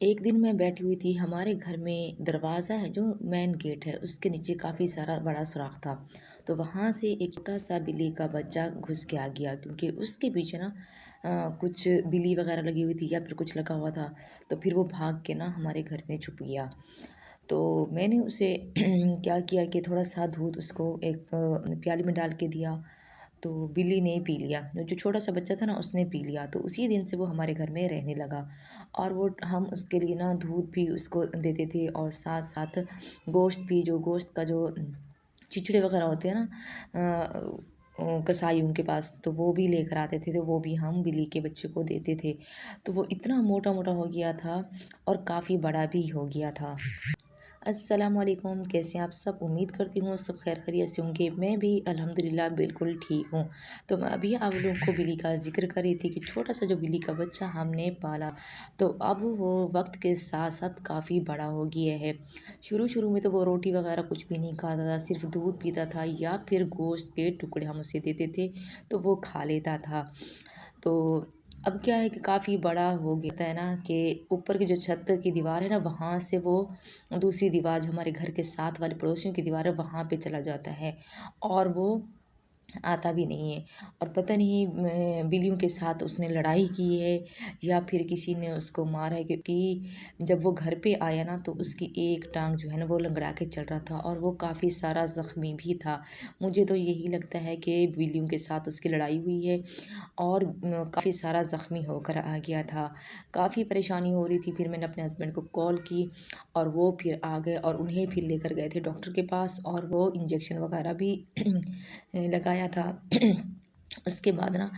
एक दिन मैं बैठी हुई थी, हमारे घर में दरवाज़ा है जो मेन गेट है, उसके नीचे काफ़ी सारा बड़ा सुराख था। तो वहाँ से एक छोटा-सा बिल्ली का बच्चा घुस के आ गया क्योंकि उसके पीछे ना कुछ बिल्ली वग़ैरह लगी हुई थी या फिर कुछ लगा हुआ था। तो फिर वो भाग के ना हमारे घर में छुप गया। तो मैंने उसे क्या किया कि थोड़ा-सा दूध उसको एक प्याली में डाल के दिया, तो बिल्ली ने पी लिया। जो छोटा-सा बच्चा था ना उसने पी लिया, तो उसी दिन से वो हमारे घर में रहने लगा और वो हम उसके लिए ना दूध भी उसको देते थे और साथ-साथ गोश्त भी, जो गोश्त का जो चिचड़े वग़ैरह होते हैं ना कसाई उनके पास, तो वो भी लेकर आते थे, तो वो भी हम बिल्ली के बच्चे को देते थे। तो वो इतना मोटा-मोटा हो गया था और काफ़ी बड़ा भी हो गया था। अस्सलाम वालेकुम, कैसे हैं आप सब? उम्मीद करती हूँ सब खैर खैरियत से होंगे। मैं भी अल्हम्दुलिल्लाह बिल्कुल ठीक हूँ। तो मैं अभी आप लोगों को बिल्ली का ज़िक्र कर रही थी कि छोटा-सा जो बिल्ली का बच्चा हमने पाला, तो अब वो वक़्त के साथ-साथ काफ़ी बड़ा हो गया है। शुरू-शुरू में तो वो रोटी वग़ैरह कुछ भी नहीं खाता था, सिर्फ़ दूध पीता था या फिर गोश्त के टुकड़े हम उसे देते थे, तो वो खा लेता था। तो अब क्या है कि काफ़ी बड़ा हो गया है ना कि ऊपर की जो छत की दीवार है ना, वहाँ से वो दूसरी दीवार जो हमारे घर के साथ वाले पड़ोसियों की दीवार है, वहाँ पे चला जाता है और वो आता भी नहीं है। और पता नहीं बिल्लियों के साथ उसने लड़ाई की है या फिर किसी ने उसको मारा है, क्योंकि जब वो घर पे आया ना तो उसकी एक टांग जो है ना वो लंगड़ा के चल रहा था और वो काफ़ी सारा ज़ख्मी भी था। मुझे तो यही लगता है कि बिल्लियों के साथ उसकी लड़ाई हुई है और काफ़ी सारा ज़ख्मी होकर आ गया था। काफ़ी परेशानी हो रही थी, फिर मैंने अपने हस्बैंड को कॉल की और वो फिर आ गए और उन्हें फिर लेकर गए थे डॉक्टर के पास और वो इंजेक्शन वगैरह भी लगाया था। उसके बाद ना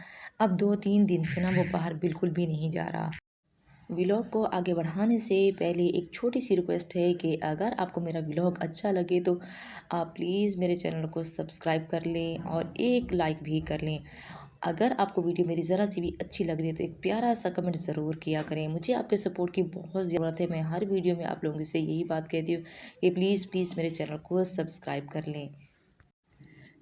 अब 2-3 दिन से ना वो बाहर बिल्कुल भी नहीं जा रहा। व्लॉग को आगे बढ़ाने से पहले एक छोटी-सी रिक्वेस्ट है कि अगर आपको मेरा व्लॉग अच्छा लगे तो आप प्लीज़ मेरे चैनल को सब्सक्राइब कर लें और एक लाइक भी कर लें। अगर आपको वीडियो मेरी ज़रा-सी भी अच्छी लग रही है तो एक प्यारा-सा कमेंट ज़रूर किया करें। मुझे आपके सपोर्ट की बहुत ज़रूरत है। मैं हर वीडियो में आप लोगों से यही बात कहती हूँ कि प्लीज़ मेरे चैनल को सब्सक्राइब कर लें।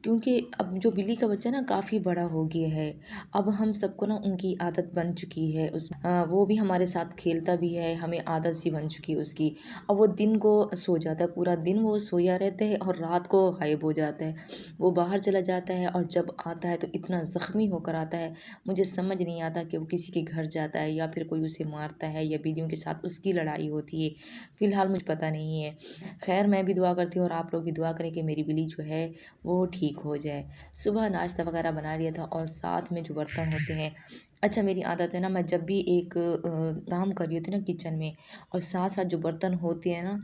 क्योंकि अब जो बिल्ली का बच्चा ना काफ़ी बड़ा हो गया है। अब हम सबको ना उनकी आदत बन चुकी है, वो भी हमारे साथ खेलता भी है, हमें आदत सी बन चुकी है उसकी। अब वो दिन को सो जाता है, पूरा दिन वो सोया रहता है और रात को गायब हो जाता है। वो बाहर चला जाता है और जब आता है तो इतना ज़ख्मी होकर आता है, मुझे समझ नहीं आता कि वो किसी के घर जाता है या फिर कोई उसे मारता है या बिल्लियों के साथ उसकी लड़ाई होती है। फ़िलहाल मुझे पता नहीं है। ख़ैर मैं भी दुआ करती हूँ और आप लोग भी दुआ करें कि मेरी बिल्ली जो है वो ठीक हो जाए। सुबह नाश्ता वग़ैरह बना लिया था और साथ में जो बर्तन होते हैं, अच्छा मेरी आदत है ना, मैं जब भी एक काम कर रही होती हूँ ना किचन में और साथ-साथ जो बर्तन होते हैं ना,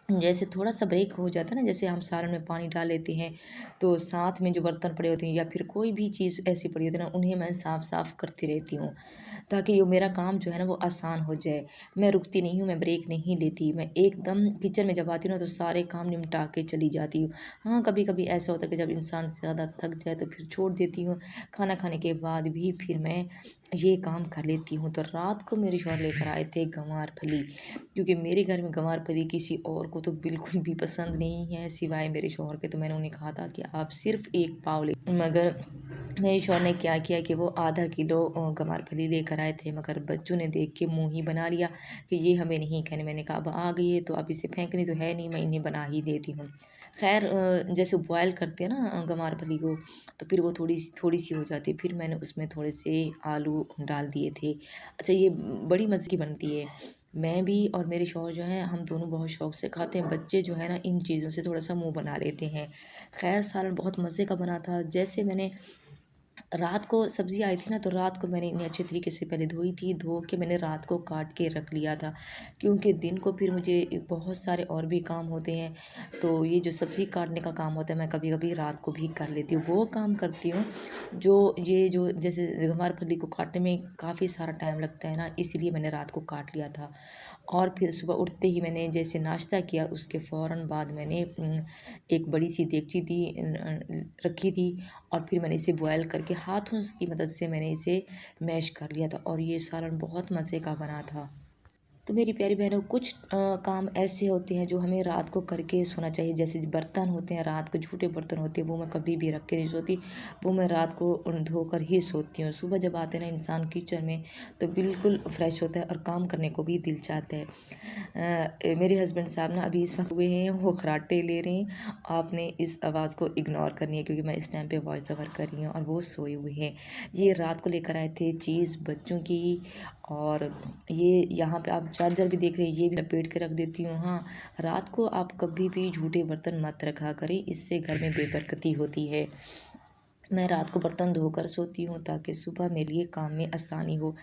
जैसे थोड़ा-सा ब्रेक हो जाता है ना, जैसे हम सालन में पानी डाल लेते हैं, तो साथ में जो बर्तन पड़े होते हैं या फिर कोई भी चीज़ ऐसी पड़ी होती है ना, उन्हें मैं साफ-साफ करती रहती हूँ, ताकि ये मेरा काम जो है ना वो आसान हो जाए। मैं रुकती नहीं हूँ, मैं ब्रेक नहीं लेती। मैं एकदम किचन में जब आती हूँ ना तो सारे काम निपटा के चली जाती हूँ। हाँ, कभी-कभी ऐसा होता है कि जब इंसान ज़्यादा थक जाए तो फिर छोड़ देती हूँ। खाना खाने के बाद भी फिर मैं ये काम कर लेती हूँ। तो रात को मेरे शौहर लेकर आए थे गँवार-फली, क्योंकि मेरे घर में गँवार-फली किसी और को तो बिल्कुल भी पसंद नहीं है सिवाय मेरे शौहर के। तो मैंने उन्हें कहा था कि आप सिर्फ़ 1 पाव ले, मगर मेरे शौहर ने क्या किया कि वो आधा किलो गँवार-फली लेकर आए थे, मगर बच्चों ने देख के मुँह ही बना लिया कि ये हमें नहीं खानी। मैंने कहा अब आ गई है तो अब इसे फेंकनी तो है नहीं, मैं इन्हें बना ही देती हूँ। ख़ैर जैसे बॉयल करते हैं ना गँवार-फली को, तो फिर वो थोड़ी-सी हो जाती है। फिर मैंने उसमें थोड़े से आलू डाल दिए थे। अच्छा ये बड़ी मज़े की बनती है। मैं भी और मेरे शौहर जो हैं हम दोनों बहुत शौक से खाते हैं। बच्चे जो है ना इन चीज़ों से थोड़ा-सा मुँह बना लेते हैं। ख़ैर सालन बहुत मज़े का बना था। जैसे मैंने रात को सब्ज़ी आई थी ना, तो रात को मैंने इन्हें अच्छे तरीके से पहले धोई थी, धो के मैंने रात को काट के रख लिया था, क्योंकि दिन को फिर मुझे बहुत सारे और भी काम होते हैं, तो ये जो सब्ज़ी काटने का काम होता है मैं कभी-कभी रात को भी कर लेती हूँ। वो काम करती हूँ जो जैसे गँवार-फली को काटने में काफ़ी सारा टाइम लगता है ना, इसीलिए मैंने रात को काट लिया था। और फिर सुबह उठते ही मैंने जैसे नाश्ता किया, उसके फ़ौरन बाद मैंने एक बड़ी-सी देगची थी रखी थी और फिर मैंने इसे बॉयल करके हाथों की मदद से मैंने इसे मैश कर लिया था और ये सालन बहुत मज़े का बना था। तो मेरी प्यारी बहनों, कुछ काम ऐसे होते हैं जो हमें रात को करके सोना चाहिए। जैसे बर्तन होते हैं, रात को झूठे बर्तन होते हैं, वो मैं कभी भी रख के नहीं सोती। वो मैं रात को धोकर ही सोती हूँ। सुबह जब आते हैं ना इंसान किचन में, तो बिल्कुल फ्रेश होता है और काम करने को भी दिल चाहता है। मेरे हस्बैंड साहब ना अभी इस वक्त हुए हैं, वो खराटे ले रहे हैं। आपने इस आवाज़ को इग्नोर करनी है क्योंकि मैं इस टाइम पे वॉइस ओवर कर रही हूँ और वो सोए हुए हैं। ये रात को लेकर आए थे चीज़ बच्चों की। और ये यहाँ पे आप चार्जर भी देख रहे हैं, ये भी लपेट के रख देती हूँ। हाँ, रात को आप कभी भी झूठे बर्तन मत रखा करें, इससे घर में बेबरकती होती है। मैं रात को बर्तन धोकर सोती हूँ ताकि सुबह मेरे लिए काम में आसानी हो।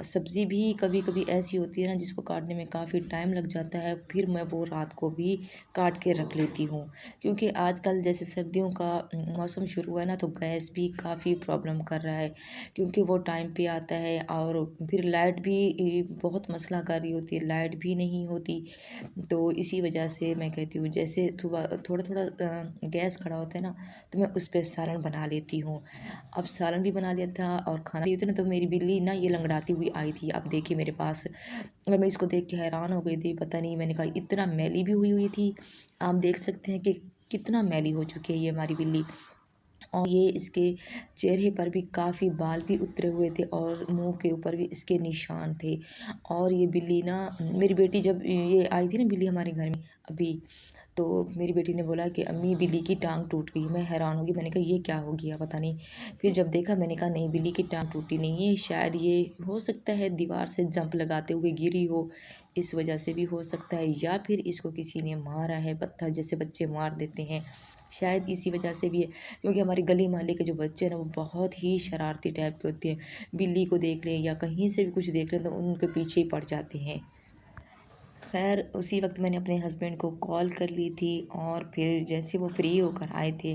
सब्ज़ी भी कभी-कभी ऐसी होती है ना जिसको काटने में काफ़ी टाइम लग जाता है, फिर मैं वो रात को भी काट के रख लेती हूँ। क्योंकि आजकल जैसे सर्दियों का मौसम शुरू हुआ है ना, तो गैस भी काफ़ी प्रॉब्लम कर रहा है, क्योंकि वो टाइम पे आता है और फिर लाइट भी बहुत मसला कर रही होती है, लाइट भी नहीं होती। तो इसी वजह से मैं कहती हूँ, जैसे सुबह थोड़ा-थोड़ा गैस खड़ा होता है ना, तो मैं उस पे सालन बना लेती हूँ। अब सालन भी बना लिया था और खाना भी होता है ना, तो मेरी बिल्ली ना ये लंगड़ाती हुई आई थी। अब देखिए मेरे पास, और मैं इसको देख के हैरान हो गई थी। पता नहीं, मैंने कहा इतना मैली भी हुई थी। आप देख सकते हैं कि कितना मैली हो चुकी है ये हमारी बिल्ली। और ये इसके चेहरे पर भी काफ़ी बाल भी उतरे हुए थे और मुँह के ऊपर भी इसके निशान थे। और ये बिल्ली ना, मेरी बेटी जब ये आई थी ना बिल्ली हमारे घर में अभी, तो मेरी बेटी ने बोला कि अम्मी बिल्ली की टांग टूट गई। मैं हैरान हो गई, मैंने कहा ये क्या हो गया पता नहीं। फिर जब देखा मैंने कहा नहीं, बिल्ली की टांग टूटी नहीं है, शायद ये हो सकता है दीवार से जंप लगाते हुए गिरी हो, इस वजह से भी हो सकता है, या फिर इसको किसी ने मारा है, पत्थर जैसे बच्चे मार देते हैं, शायद इसी वजह से भी है। क्योंकि हमारे गली मोहल्ले के जो बच्चे हैं ना, वो बहुत ही शरारती टाइप के होते हैं। बिल्ली को देख लें या कहीं से भी कुछ देख लें तो उनके पीछे ही पड़ जाते हैं। ख़ैर उसी वक़्त मैंने अपने हस्बैंड को कॉल कर ली थी और फिर जैसे वो फ्री होकर आए थे,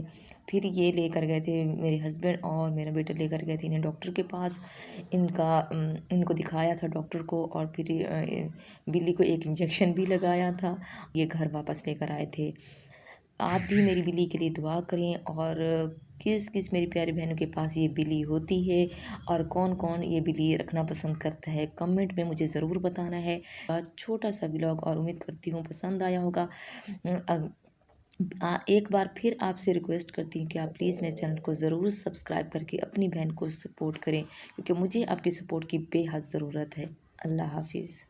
फिर ये लेकर गए थे, मेरे हस्बैंड और मेरा बेटा लेकर गए थे इन्हें डॉक्टर के पास। इनको दिखाया था डॉक्टर को और फिर बिल्ली को एक इंजेक्शन भी लगाया था। ये घर वापस लेकर आए थे। आप भी मेरी बिल्ली के लिए दुआ करें। और किस-किस मेरी प्यारी बहनों के पास ये बिल्ली होती है और कौन-कौन ये बिल्ली रखना पसंद करता है, कमेंट में मुझे ज़रूर बताना है। छोटा-सा व्लॉग और उम्मीद करती हूँ पसंद आया होगा। एक बार फिर आपसे रिक्वेस्ट करती हूँ कि आप प्लीज़ मेरे चैनल को ज़रूर सब्सक्राइब करके अपनी बहन को सपोर्ट करें, क्योंकि मुझे आपकी सपोर्ट की बेहद ज़रूरत है। अल्लाह हाफ़िज़।